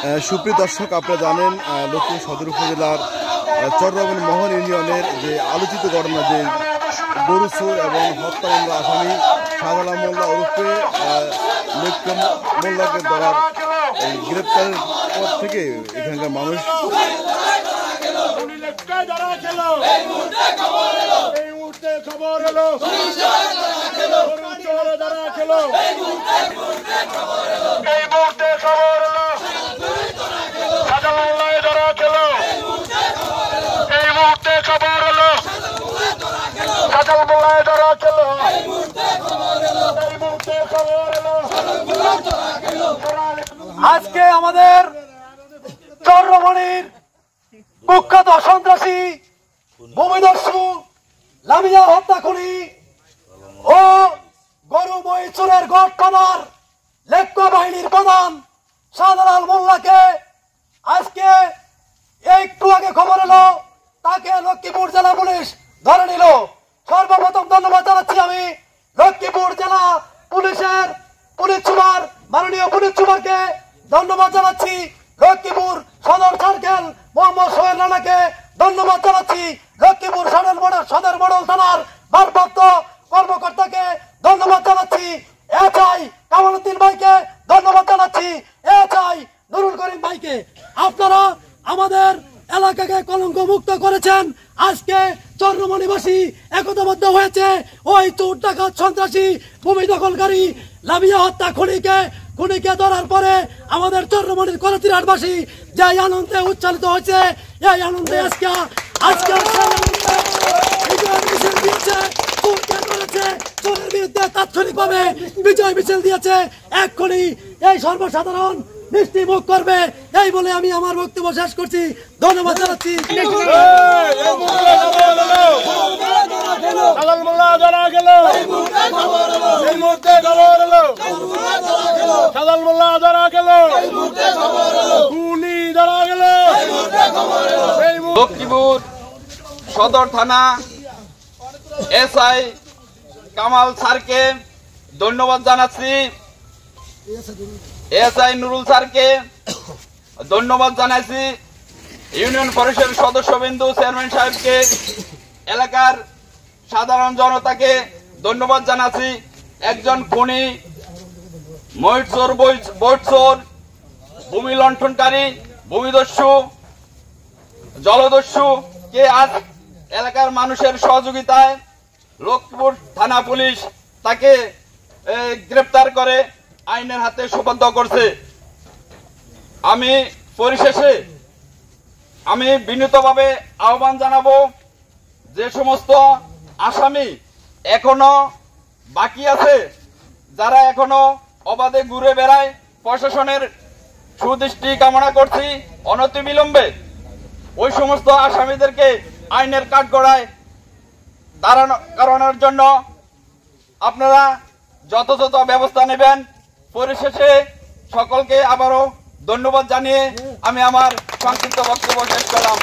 সুপ্রিয় দর্শক, আপনারা জানেন লক্ষ্মীপুর সদর উপজেলার চররাবণ মহল ইউনিয়নের যে আলোচিত ঘটনা, যে গরু চোর এবং হত্যা মামলা আসামি শাহজালাল মোল্লা ওরফে লক্ষ্মী মোল্লাকে ধরার গ্রেপ্তারের পর থেকে এখানকার মানুষ আজকে আমাদের চররাবণীর কুখ্যাত সন্ত্রাসী ভূমিদস্যু লামিয়া হত্যা খুনি ও গরু মই চোরের গডফাদার লেপ্কা বাহিনীর প্রধান শাহজালাল মোল্লাকে আজকে একটু আগে খবর এলো তাকে লক্ষ্মীপুর জেলা পুলিশ ধরে নিল। সর্বপ্রথম ধন্যবাদ জানাচ্ছি আমি লক্ষ্মীপুর জেলা পুলিশের পুলিশ সুপার মাননীয় পুলিশ সুপারকে ধন্যবাদ জানাচ্ছি। লক্ষ্মীপুর সদর সার্কেল মোহাম্মদ সোহেল রানাকে ধন্যবাদ জানাচ্ছি। লক্ষ্মীপুর সদর মডেল থানার ভারপ্রাপ্ত কর্মকর্তাকে ধন্যবাদ জানাচ্ছি। এসআই কামালউদ্দিন ভাইকে ধন্যবাদ জানাচ্ছি। এসআই নুরুল করিম ভাইকে। আপনারা আমাদের এলাকাকে কলঙ্ক মুক্ত করেছেন। আজকে চররাবণীবাসী একতাবদ্ধ হয়েছে ওই চোর ডাকাত সন্ত্রাসী ভূমি দখলকারী লামিয়া হত্যা খুনিকে ধরার পরে আমাদের চররাবণীর কলাচিরহাটবাসী যে আনন্দে উচ্চালিত হয়েছে, এই আনন্দে আজকে মিছিল দিয়েছে, চোরের বিরুদ্ধে তাৎক্ষণিকভাবে বিজয় মিছিল দিয়েছে। এক্ষুনি এই সর্বসাধারণ মিষ্টি মুখ করবে, এই বলে আমি আমার বক্তব্য শেষ করছি। ধন্যবাদ জানাচ্ছি। লক্ষ্মীপুর সদর থানা এসআই কামাল স্যারকে ধন্যবাদ জানাচ্ছি। এসআই নুরুল স্যারকে ধন্যবাদ জানাচ্ছি। ইউনিয়ন পরিষদের সদস্যবৃন্দ, চেয়ারম্যান সাহেবকে, এলাকার সাধারণ জনতাকে ধন্যবাদ জানাচ্ছি। একজন খুনি, মহিষচোর, বৈঠচোর, ভূমি লণ্ঠনকারী, ভূমিদস্যু, জলদস্যু কে আজ এলাকার মানুষের সহযোগিতায় লক্ষ্মীপুর থানা পুলিশ তাকে গ্রেপ্তার করে আইনের হাতে সুপর্দ করছে। আমি পরিশেষে বিনীতভাবে আহ্বান জানাবো, যে সমস্ত আসামি এখনো বাকি আছে, যারা এখনো অবাধে ঘুরে বেড়ায়, প্রশাসনের সুদৃষ্টি কামনা করছি অনতিবিলম্বে ওই সমস্ত আসামিদেরকে আইনের কাঠগড়ায় দাঁড়ানোর জন্য আপনারা যথাযথ ব্যবস্থা নেবেন। পরিশেষে সকলকে আবারও ধন্যবাদ জানিয়ে আমি আমার সংক্ষিপ্ত বক্তব্য শেষ করলাম।